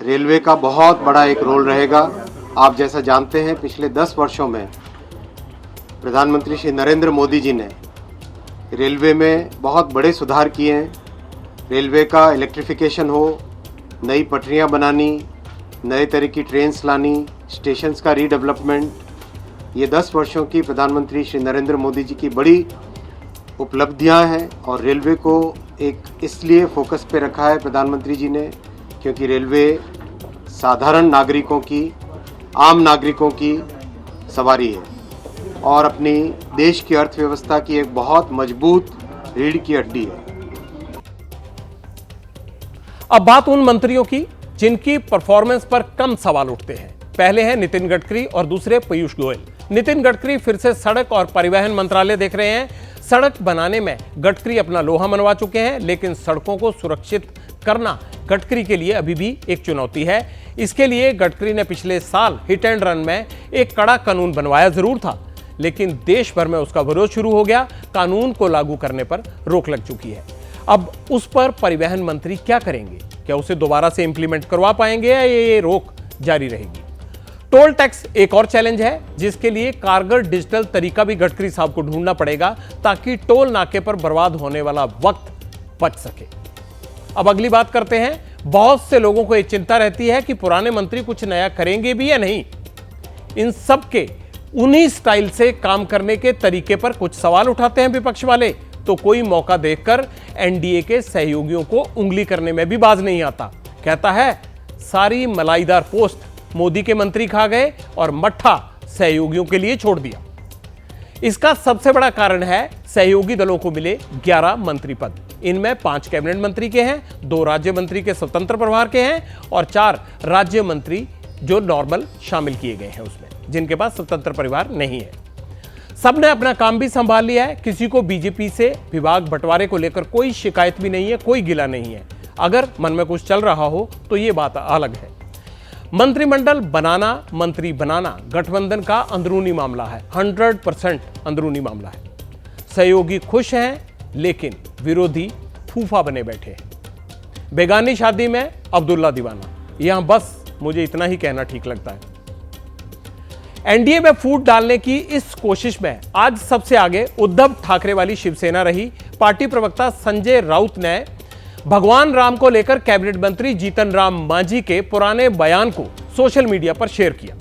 रेलवे का बहुत बड़ा एक रोल रहेगा। आप जैसा जानते हैं, पिछले 10 वर्षों में प्रधानमंत्री श्री नरेंद्र मोदी जी ने रेलवे में बहुत बड़े सुधार किए हैं। रेलवे का इलेक्ट्रिफिकेशन हो, नई पटरियां बनानी, नए तरह की ट्रेन्स लानी, स्टेशंस का रीडेवलपमेंट, ये 10 वर्षों की प्रधानमंत्री श्री नरेंद्र मोदी जी की बड़ी उपलब्धियां हैं। और रेलवे को एक इसलिए फोकस पे रखा है प्रधानमंत्री जी ने क्योंकि रेलवे साधारण नागरिकों की, आम नागरिकों की सवारी है और अपनी देश की अर्थव्यवस्था की एक बहुत मजबूत रीढ़ की हड्डी है। अब बात उन मंत्रियों की जिनकी परफॉर्मेंस पर कम सवाल उठते हैं। पहले हैं नितिन गडकरी और दूसरे पीयूष गोयल। नितिन गडकरी फिर से सड़क और परिवहन मंत्रालय देख रहे हैं। सड़क बनाने में गडकरी अपना लोहा मनवा चुके हैं, लेकिन सड़कों को सुरक्षित करना गडकरी के लिए अभी भी एक चुनौती है। इसके लिए गडकरी ने पिछले साल हिट एंड रन में एक कड़ा कानून बनवाया जरूर था, लेकिन देश भर में उसका विरोध शुरू हो गया। कानून को लागू करने पर रोक लग चुकी है। अब उस पर परिवहन मंत्री क्या करेंगे? क्या उसे दोबारा से इंप्लीमेंट करवा पाएंगे या ये रोक जारी रहेगी? टोल टैक्स एक और चैलेंज है, जिसके लिए कारगर डिजिटल तरीका भी गडकरी साहब को ढूंढना पड़ेगा ताकि टोल नाके पर बर्बाद होने वाला वक्त बच सके। अब अगली बात करते हैं। बहुत से लोगों को यह चिंता रहती है कि पुराने मंत्री कुछ नया करेंगे भी या नहीं। इन सब के उन्हीं स्टाइल से काम करने के तरीके पर कुछ सवाल उठाते हैं विपक्ष वाले, तो कोई मौका देखकर एनडीए के सहयोगियों को उंगली करने में भी बाज नहीं आता। कहता है सारी मलाईदार पोस्ट मोदी के मंत्री खा गए और मट्ठा सहयोगियों के लिए छोड़ दिया। इसका सबसे बड़ा कारण है सहयोगी दलों को मिले 11 मंत्री पद। इनमें 5 कैबिनेट मंत्री के हैं, 2 राज्य मंत्री के स्वतंत्र प्रभार के हैं और 4 राज्य मंत्री जो नॉर्मल शामिल किए गए हैं उसमें, जिनके पास स्वतंत्र परिवार नहीं है। सबने अपना काम भी संभाल लिया है। किसी को बीजेपी से विभाग बंटवारे को लेकर कोई शिकायत भी नहीं है, कोई गिला नहीं है। अगर मन में कुछ चल रहा हो तो ये बात अलग है। मंत्रिमंडल बनाना, मंत्री बनाना गठबंधन का अंदरूनी मामला है, 100% अंदरूनी मामला है। सहयोगी खुश हैं, लेकिन विरोधी फूफा बने बैठे हैं। बेगानी शादी में अब्दुल्ला दीवाना। यहां बस मुझे इतना ही कहना ठीक लगता है। एनडीए में फूट डालने की इस कोशिश में आज सबसे आगे उद्धव ठाकरे वाली शिवसेना रही। पार्टी प्रवक्ता संजय राउत ने भगवान राम को लेकर कैबिनेट मंत्री जीतन राम मांझी के पुराने बयान को सोशल मीडिया पर शेयर किया।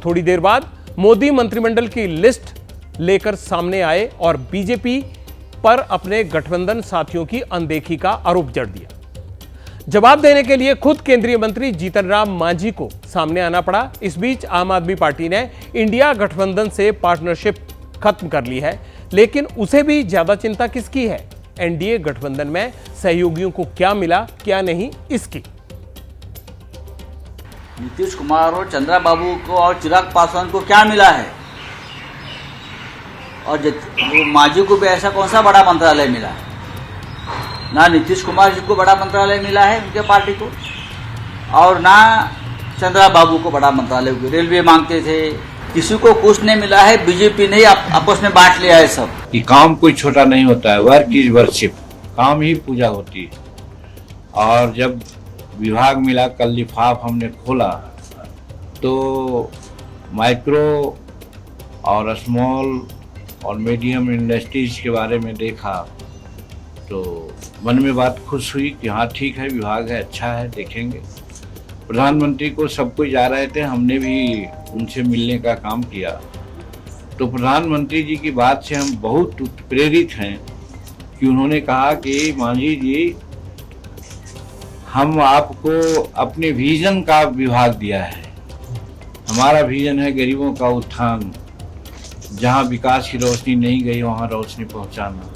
थोड़ी देर बाद मोदी मंत्रिमंडल की लिस्ट लेकर सामने आए और बीजेपी पर अपने गठबंधन साथियों की अनदेखी का आरोप जड़ दिया। जवाब देने के लिए खुद केंद्रीय मंत्री जीतन राम मांझी को सामने आना पड़ा। इस बीच आम आदमी पार्टी ने इंडिया गठबंधन से पार्टनरशिप खत्म कर ली है, लेकिन उसे भी ज्यादा चिंता किसकी है? एनडीए गठबंधन में सहयोगियों को क्या मिला क्या नहीं, इसकी। नीतीश कुमार और चंद्रा बाबू को और चिराग पासवान को क्या मिला है? और मांझी को भी ऐसा कौन सा बड़ा मंत्रालय मिला है? ना नीतीश कुमार जी को बड़ा मंत्रालय मिला है उनके पार्टी को, और ना चंद्रा बाबू को बड़ा मंत्रालय। रेलवे मांगते थे, किसी को कुछ नहीं मिला है। बीजेपी ने आपस में बांट लिया है सब। कि काम कोई छोटा नहीं होता है, वर्क इज वर्शिप, काम ही पूजा होती है। और जब विभाग मिला, कल लिफाफ हमने खोला तो माइक्रो और स्मॉल और मीडियम इंडस्ट्रीज के बारे में देखा तो मन में बात खुश हुई कि हाँ ठीक है, विभाग है, अच्छा है, देखेंगे। प्रधानमंत्री को सब कोई जा रहे थे, हमने भी उनसे मिलने का काम किया। तो प्रधानमंत्री जी की बात से हम बहुत प्रेरित हैं कि उन्होंने कहा कि मांझी जी, हम आपको अपने विजन का विभाग दिया है। हमारा विजन है गरीबों का उत्थान, जहाँ विकास की रोशनी नहीं गई वहाँ रोशनी पहुँचाना।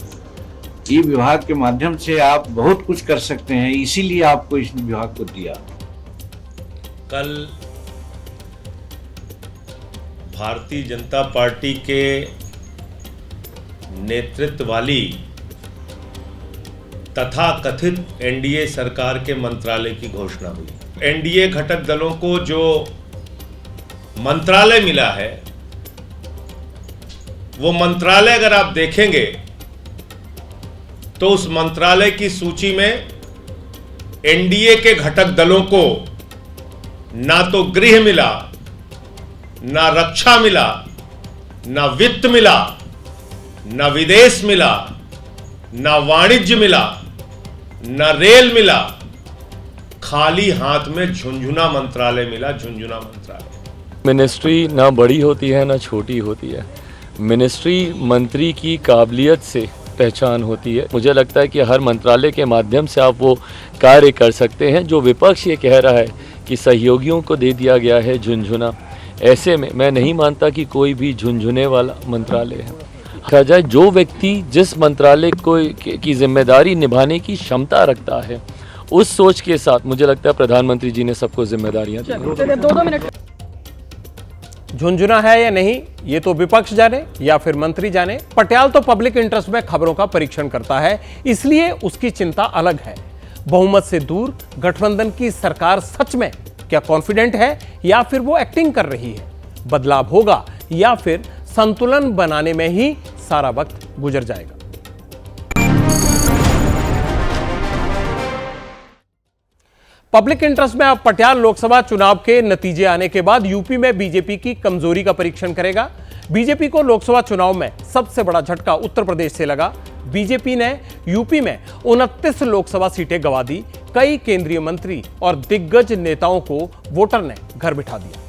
ये विभाग के माध्यम से आप बहुत कुछ कर सकते हैं, इसीलिए आपको इस विभाग को दिया। कल भारतीय जनता पार्टी के नेतृत्व वाली तथाकथित एनडीए सरकार के मंत्रालय की घोषणा हुई। एनडीए घटक दलों को जो मंत्रालय मिला है, वो मंत्रालय अगर आप देखेंगे तो उस मंत्रालय की सूची में एनडीए के घटक दलों को ना तो गृह मिला, ना रक्षा मिला, ना वित्त मिला, ना विदेश मिला, ना वाणिज्य मिला, ना रेल मिला, खाली हाथ में झुंझुना मंत्रालय मिला। झुंझुना मंत्रालय। मिनिस्ट्री ना बड़ी होती है ना छोटी होती है। मिनिस्ट्री मंत्री की काबिलियत से पहचान होती है। मुझे लगता है कि हर मंत्रालय के माध्यम से आप वो कार्य कर सकते हैं। जो विपक्ष ये कह रहा है कि सहयोगियों को दे दिया गया है झुंझुना, ऐसे में मैं नहीं मानता कि कोई भी झुंझुने वाला मंत्रालय है। कहा जाए, जो व्यक्ति जिस मंत्रालय को की जिम्मेदारी निभाने की क्षमता रखता है, उस सोच के साथ मुझे लगता है प्रधानमंत्री जी ने सबको जिम्मेदारियां दी। 2 मिनट। झुंझुना है या नहीं, ये तो विपक्ष जाने या फिर मंत्री जाने। पटियाल तो पब्लिक इंटरेस्ट में खबरों का परीक्षण करता है, इसलिए उसकी चिंता अलग है। बहुमत से दूर गठबंधन की सरकार सच में क्या कॉन्फिडेंट है या फिर वो एक्टिंग कर रही है? बदलाव होगा या फिर संतुलन बनाने में ही सारा वक्त गुजर जाएगा? पब्लिक इंटरेस्ट में अब पटियाला लोकसभा चुनाव के नतीजे आने के बाद यूपी में बीजेपी की कमजोरी का परीक्षण करेगा। बीजेपी को लोकसभा चुनाव में सबसे बड़ा झटका उत्तर प्रदेश से लगा। बीजेपी ने यूपी में 29 लोकसभा सीटें गंवा दी। कई केंद्रीय मंत्री और दिग्गज नेताओं को वोटर ने घर बिठा दिया।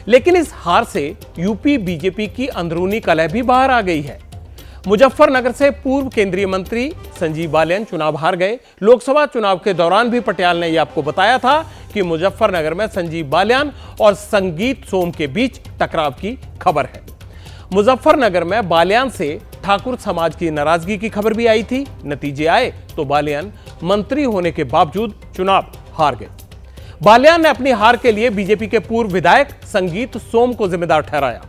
लेकिन इस हार से यूपी बीजेपी की अंदरूनी कलह भी बाहर आ गई है। मुजफ्फरनगर से पूर्व केंद्रीय मंत्री संजीव बालियान चुनाव हार गए। लोकसभा चुनाव के दौरान भी पटियाल ने यह आपको बताया था कि मुजफ्फरनगर में संजीव बालियान और संगीत सोम के बीच टकराव की खबर है। मुजफ्फरनगर में बालियान से ठाकुर समाज की नाराजगी की खबर भी आई थी। नतीजे आए तो बालियान मंत्री होने के बावजूद चुनाव हार गए। बालियान ने अपनी हार के लिए बीजेपी के पूर्व विधायक संगीत सोम को जिम्मेदार ठहराया।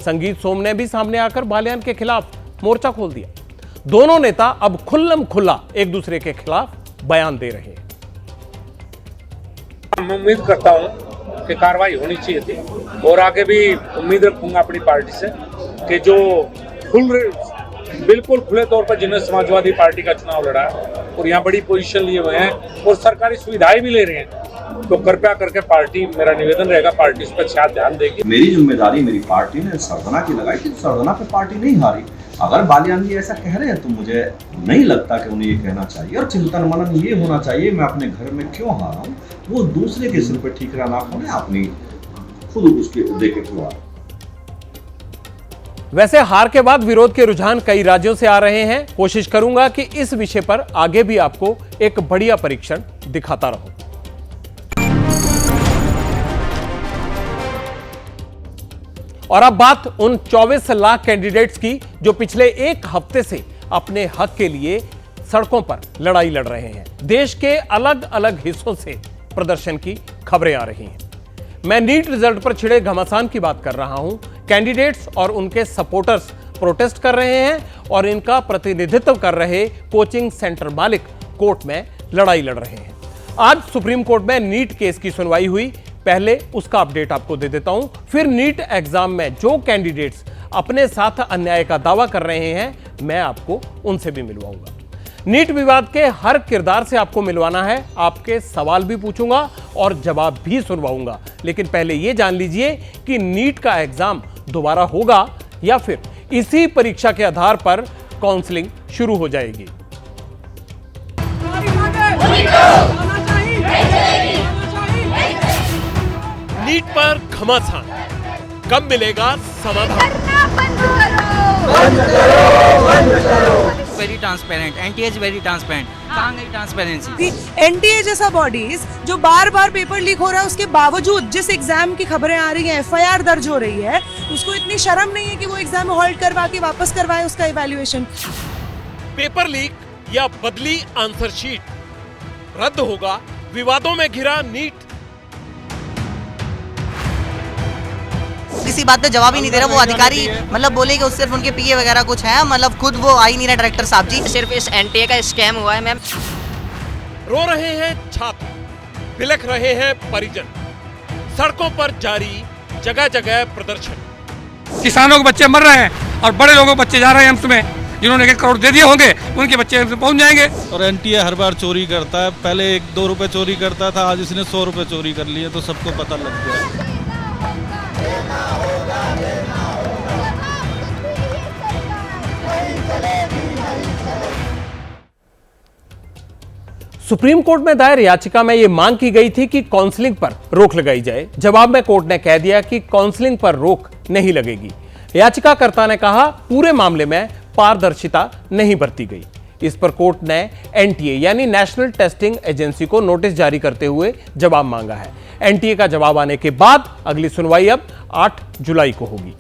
संगीत सोम ने भी सामने आकर बालियान के खिलाफ मोर्चा खोल दिया। दोनों नेता अब खुल्लम खुल्ला एक दूसरे के खिलाफ बयान दे रहे हैं। मैं उम्मीद करता हूं कि कार्रवाई होनी चाहिए थी और आगे भी उम्मीद रखूंगा अपनी पार्टी से कि जो बिल्कुल खुले तौर पर जिन्होंने समाजवादी पार्टी का चुनाव लड़ा और यहाँ बड़ी पोजीशन लिए हुए हैं और सरकारी सुविधाएं भी ले रहे हैं, तो कृपया करके पार्टी, मेरा निवेदन रहेगा, पार्टी इस पर अच्छा ध्यान देगी। मेरी जिम्मेदारी मेरी पार्टी ने सरदना की लगाई थी, सरदना पे पार्टी नहीं हारी। अगर बालियान जी ऐसा कह रहे हैं तो मुझे नहीं लगता कि उन्हें ये कहना चाहिए और चिंतन मनन ये होना चाहिए मैं अपने घर में क्यों हारा हूँ, वो दूसरे के सिर पे ठीकरा ना खोले, अपनी खुद उसके देखे खुआ। वैसे हार के बाद विरोध के रुझान कई राज्यों से आ रहे हैं। कोशिश करूंगा कि इस विषय पर आगे भी आपको एक बढ़िया परीक्षण दिखाता रहूं। और अब बात उन 24 लाख कैंडिडेट्स की जो पिछले एक हफ्ते से अपने हक के लिए सड़कों पर लड़ाई लड़ रहे हैं। देश के अलग अलग हिस्सों से प्रदर्शन की खबरें आ रही हैं। मैं नीट रिजल्ट पर छिड़े घमासान की बात कर रहा हूं। कैंडिडेट्स और उनके सपोर्टर्स प्रोटेस्ट कर रहे हैं और इनका प्रतिनिधित्व कर रहे कोचिंग सेंटर मालिक कोर्ट में लड़ाई लड़ रहे हैं। आज सुप्रीम कोर्ट में नीट केस की सुनवाई हुई। पहले उसका अपडेट आपको दे देता हूं, फिर नीट एग्जाम में जो कैंडिडेट्स अपने साथ अन्याय का दावा कर रहे हैं मैं आपको उनसे भी मिलवाऊंगा। नीट विवाद के हर किरदार से आपको मिलवाना है। आपके सवाल भी पूछूंगा और जवाब भी सुनवाऊंगा। लेकिन पहले यह जान लीजिए कि नीट का एग्जाम दोबारा होगा या फिर इसी परीक्षा के आधार पर काउंसलिंग शुरू हो जाएगी। नीट पर घमासान, कब मिलेगा समाधान? Very transparent, NTA is very transparent. कहाँ गई ट्रांसपेरेंसी? एनटीए जैसा बॉडीज जो बार बार पेपर लीक हो रहा है उसके बावजूद जिस एग्जाम की खबरें आ रही हैं, एफआईआर दर्ज हो रही है, उसको इतनी शर्म नहीं है कि वो एग्जाम हॉल्ट करवा के वापस करवाए उसका इवैल्यूएशन। पेपर लीक या बदली आंसर शीट, रद्द होगा विवादों में घिरा नीट। किसी बात पे जवाब ही नहीं दे रहा वो अधिकारी, मतलब बोले कि सिर्फ उनके पीए वगैरह कुछ है, मतलब खुद वो आ ही नहीं रहा डायरेक्टर साहब जी। सिर्फ इस एनटीए का स्कैम हुआ है मैम। रो रहे हैं छात्र, बिलख रहे हैं परिजन, सड़कों पर जारी जगह जगह प्रदर्शन। किसानों के बच्चे मर रहे हैं और बड़े लोगों के बच्चे जा रहे हैं एम्स में। जिन्होंने 1 करोड़ दे दिए होंगे उनके बच्चे एम्स में पहुंच जाएंगे। और एनटीए हर बार चोरी करता है। पहले 1-2 रुपए चोरी करता था, आज इसने 100 रुपए चोरी कर लिए, तो सबको पता लग गया। सुप्रीम कोर्ट में दायर याचिका में यह मांग की गई थी कि काउंसलिंग पर रोक लगाई जाए। जवाब में कोर्ट ने कह दिया कि काउंसलिंग पर रोक नहीं लगेगी। याचिकाकर्ता ने कहा पूरे मामले में पारदर्शिता नहीं बरती गई। इस पर कोर्ट ने एनटीए यानी नेशनल टेस्टिंग एजेंसी को नोटिस जारी करते हुए जवाब मांगा है। एनटीए का जवाब आने के बाद अगली सुनवाई अब 8 जुलाई को होगी।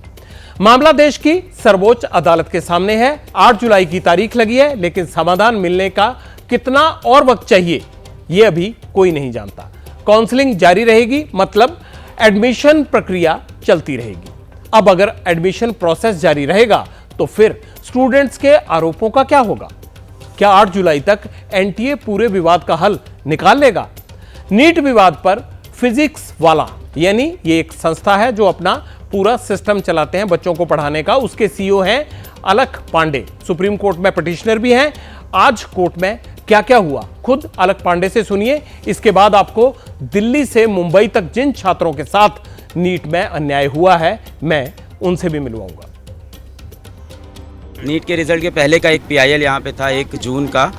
मामला देश की सर्वोच्च अदालत के सामने है। 8 जुलाई की तारीख लगी है, लेकिन समाधान मिलने का कितना और वक्त चाहिए यह अभी कोई नहीं जानता। काउंसलिंग जारी रहेगी, मतलब एडमिशन प्रक्रिया चलती रहेगी। अब अगर एडमिशन प्रोसेस जारी रहेगा तो फिर स्टूडेंट्स के आरोपों का क्या होगा? क्या 8 जुलाई तक एनटीए पूरे विवाद का हल निकाल लेगा? नीट विवाद पर फिजिक्स वाला यानी ये एक संस्था है जो अपना पूरा सिस्टम चलाते हैं बच्चों को पढ़ाने का, उसके सीईओ हैं अलख पांडे। सुप्रीम कोर्ट में पिटिशनर भी हैं। आज कोर्ट में क्या क्या हुआ खुद अलख पांडे से सुनिए। इसके बाद आपको दिल्ली से मुंबई तक जिन छात्रों के साथ नीट में अन्याय हुआ है मैं उनसे भी मिलवाऊंगा। नीट के रिजल्ट के पहले का एक पीआईएल यहाँ पे था 1 जून का,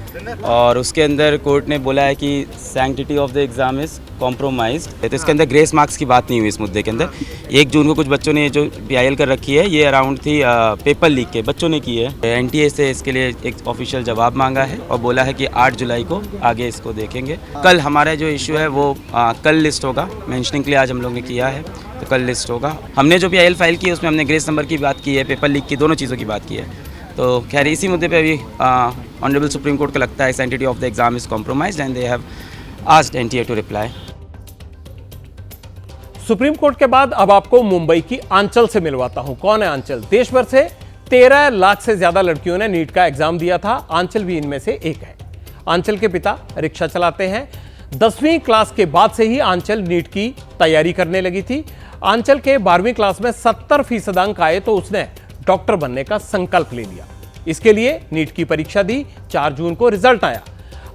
और उसके अंदर कोर्ट ने बोला है कि sanctity of the exam is compromised. तो इसके अंदर ग्रेस मार्क्स की बात नहीं हुई इस मुद्दे के अंदर। 1 जून को कुछ बच्चों ने जो पीआईएल कर रखी है ये अराउंड थी पेपर लीक के बच्चों ने की है। एनटीए से इसके लिए एक ऑफिशियल जवाब मांगा है और बोला है कि 8 जुलाई को आगे इसको देखेंगे। कल हमारा जो इशू है वो कल लिस्ट होगा, मेंशनिंग के लिए आज हम लोगों ने किया है तो कल लिस्ट होगा। हमने जो पीआईएल फाइल की है उसमें हमने ग्रेस नंबर की बात की है, पेपर लीक की, दोनों चीज़ों की बात की है। तो खैर इसी मुद्दे पे अभी ऑनरेबल सुप्रीम कोर्ट को लगता है sanctity of the exam is compromised and they have asked NTA to reply. Supreme Court के बाद अब आपको मुंबई की आंचल से मिलवाता हूं। कौन है आंचल? देश भर से 13 लाख से ज्यादा लड़कियों ने नीट का एग्जाम दिया था। आंचल भी इनमें से एक है। आंचल के पिता रिक्शा चलाते हैं। 10वीं क्लास के बाद से ही आंचल नीट की तैयारी करने लगी थी। आंचल के 12वीं क्लास में 70% अंक आए तो उसने डॉक्टर बनने का संकल्प ले लिया। इसके लिए नीट की परीक्षा दी। 4 जून को रिजल्ट आया।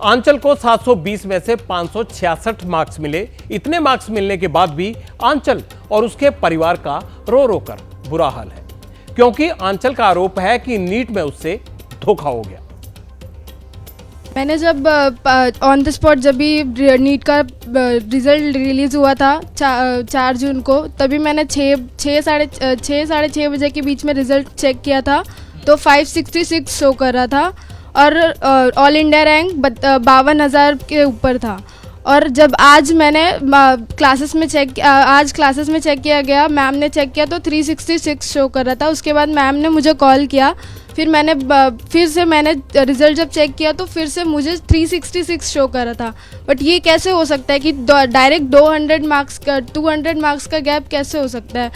आंचल को 720 में से 566 मार्क्स मिले। इतने मार्क्स मिलने के बाद भी आंचल और उसके परिवार का रो रो कर बुरा हाल है, क्योंकि आंचल का आरोप है कि नीट में उससे धोखा हो गया। मैंने जब ऑन द स्पॉट जब भी नीट का रिज़ल्ट रिलीज़ हुआ था 4 जून को, तभी मैंने 6 साढ़े 6 बजे के बीच में रिज़ल्ट चेक किया था तो 566 शो कर रहा था और ऑल इंडिया रैंक 52,000 के ऊपर था। और जब आज मैंने क्लासेस में चेक किया गया, मैम ने चेक किया तो 366 शो कर रहा था। उसके बाद मैम ने मुझे कॉल किया, फिर से मैंने रिज़ल्ट जब चेक किया तो फिर से मुझे 366 शो कर रहा था। बट ये कैसे हो सकता है कि डायरेक्ट 200 मार्क्स का गैप कैसे हो सकता है?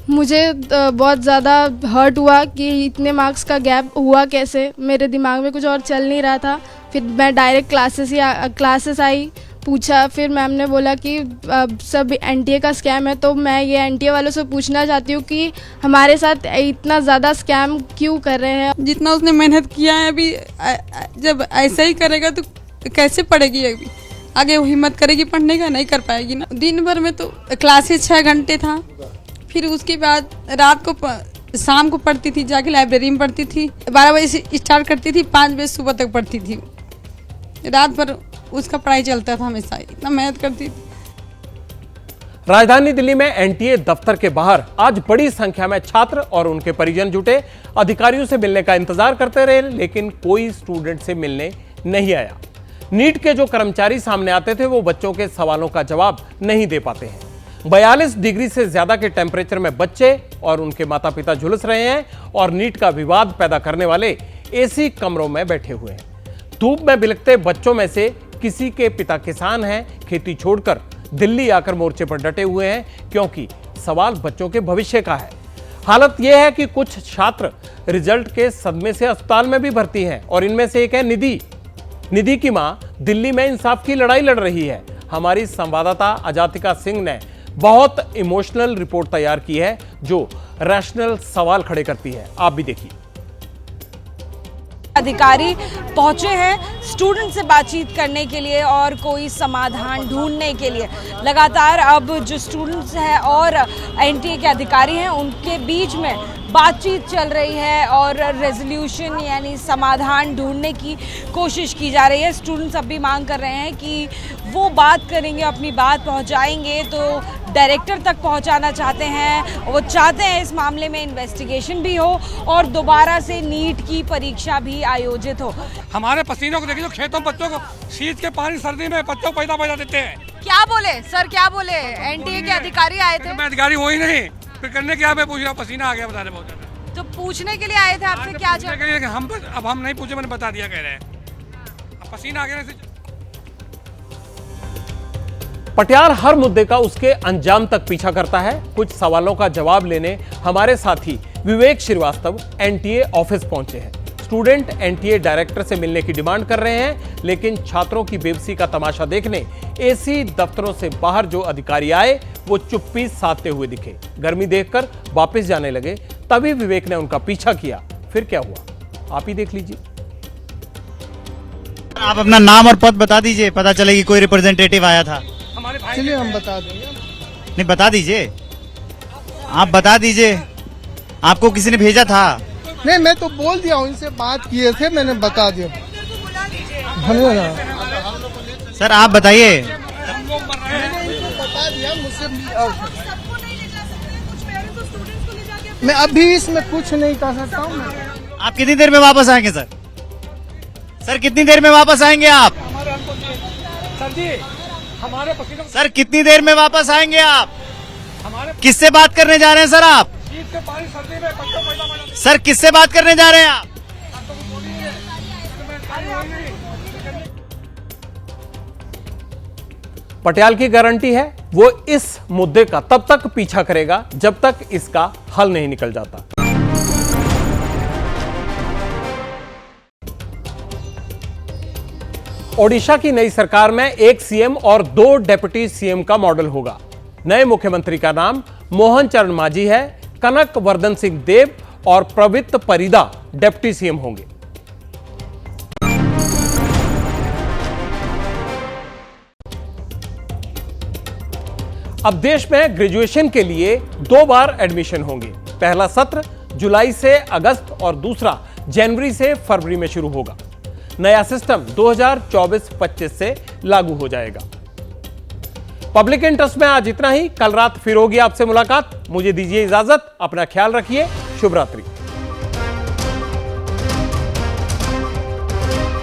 मुझे बहुत ज़्यादा हर्ट हुआ कि इतने मार्क्स का गैप हुआ कैसे। मेरे दिमाग में कुछ और चल नहीं रहा था। फिर मैं डायरेक्ट क्लासेस आई, पूछा, फिर मैम ने बोला कि सब एनटीए का स्कैम है। तो मैं ये एनटीए वालों से पूछना चाहती हूँ कि हमारे साथ इतना ज़्यादा स्कैम क्यों कर रहे हैं? जितना उसने मेहनत किया है, अभी जब ऐसा ही करेगा तो कैसे पढ़ेगी? अभी आगे वो हिम्मत करेगी पढ़ने का? नहीं कर पाएगी ना। दिन भर में तो क्लासेस 6 घंटे था, फिर उसके बाद रात को शाम को पढ़ती थी, जाके लाइब्रेरी में पढ़ती थी। 12 बजे से स्टार्ट करती थी, 5 बजे सुबह तक पढ़ती थी। रात भर उसका पढ़ाई चलता था, हमेशा इतना मेहनत करती थी। राजधानी दिल्ली में एनटीए दफ्तर के बाहर आज बड़ी संख्या में छात्र और उनके परिजन जुटे। अधिकारियों से मिलने का इंतजार करते रहे, लेकिन कोई स्टूडेंट से मिलने नहीं आया। नीट के जो कर्मचारी सामने आते थे वो बच्चों के सवालों का जवाब नहीं दे पाते हैं। 42 डिग्री से ज्यादा के टेम्परेचर में बच्चे और उनके माता पिता झुलस रहे हैं और नीट का विवाद पैदा करने वाले एसी कमरों में बैठे हुए हैं। धूप में बिलखते बच्चों में से किसी के पिता किसान हैं, खेती छोड़कर दिल्ली आकर मोर्चे पर डटे हुए हैं, क्योंकि सवाल बच्चों के भविष्य का है। हालत यह है कि कुछ छात्र रिजल्ट के सदमे से अस्पताल में भी भर्ती हैं और इनमें से एक है निधि। निधि की मां दिल्ली में इंसाफ की लड़ाई लड़ रही है। हमारी संवाददाता अजातिका सिंह ने बहुत इमोशनल रिपोर्ट तैयार की है जो रैशनल सवाल खड़े करती है। आप भी देखिए। अधिकारी पहुंचे हैं स्टूडेंट से बातचीत करने के लिए और कोई समाधान ढूंढने के लिए। लगातार अब जो स्टूडेंट्स हैं और एनटीए के अधिकारी हैं उनके बीच में बातचीत चल रही है और रेजोल्यूशन यानी समाधान ढूंढने की कोशिश की जा रही है। स्टूडेंट्स अब भी मांग कर रहे हैं कि वो बात करेंगे, अपनी बात पहुंचाएंगे, तो डायरेक्टर तक पहुंचाना चाहते हैं। वो चाहते हैं इस मामले में इन्वेस्टिगेशन भी हो और दोबारा से नीट की परीक्षा भी आयोजित हो। हमारे पसीनों को देखिए, जो खेतों बच्चों को शीत के पानी सर्दी में बच्चों को पैदा देते हैं। क्या बोले सर, क्या बोले? एनटीए के अधिकारी आए थे। मैं अधिकारी हुआ ही नहीं, फिर करने क्या? मैं पूछ रहा हूँ, पसीना आ गया बताने बहुत ज्यादा। तो पूछने के लिए आए थे आपसे क्या? हम नहीं पूछे, मैंने बता दिया कह रहे हैं। अब पसीना आ गया। पटियाल हर मुद्दे का उसके अंजाम तक पीछा करता है। कुछ सवालों का जवाब लेने हमारे साथी विवेक श्रीवास्तव एनटीए ऑफिस पहुंचे हैं। स्टूडेंट एनटीए डायरेक्टर से मिलने की डिमांड कर रहे हैं, लेकिन छात्रों की बेबसी का तमाशा देखने एसी दफ्तरों से बाहर जो अधिकारी आए वो चुप्पी साधते हुए दिखे। गर्मी देखकर वापस जाने लगे। तभी विवेक ने उनका पीछा किया। फिर क्या हुआ आप ही देख लीजिए। आप अपना नाम और पद बता दीजिए, पता चलेगी कोई रिप्रेजेंटेटिव आया था। चलिए हम बता देंगे। नहीं बता दीजिए, आप बता दीजिए, आपको किसी ने भेजा था? नहीं, मैं तो बोल दिया हूँ, इनसे बात किए थे, मैंने बता दिया। सर आप बताइए। बता दिया मुझसे। मैं अभी इसमें कुछ नहीं कर सकता हूँ। आप कितनी देर में वापस आएंगे सर? सर कितनी देर में वापस आएंगे आप? सर कितनी देर में वापस आएंगे आप? किससे बात करने जा रहे हैं सर आप? सर किससे बात करने जा रहे हैं आप? पटियाल की गारंटी है वो इस मुद्दे का तब तक पीछा करेगा जब तक इसका हल नहीं निकल जाता। ओडिशा की नई सरकार में एक सीएम और 2 डेप्यूटी सीएम का मॉडल होगा। नए मुख्यमंत्री का नाम मोहन चरण मांझी है। कनक वर्धन सिंह देव और प्रवित परिदा डेप्यूटी सीएम होंगे। अब देश में ग्रेजुएशन के लिए 2 बार एडमिशन होंगे। पहला सत्र जुलाई से अगस्त और दूसरा जनवरी से फरवरी में शुरू होगा। नया सिस्टम 2024-25 से लागू हो जाएगा। पब्लिक इंटरेस्ट में आज इतना ही। कल रात फिर होगी आपसे मुलाकात। मुझे दीजिए इजाजत, अपना ख्याल रखिए। शुभ रात्रि।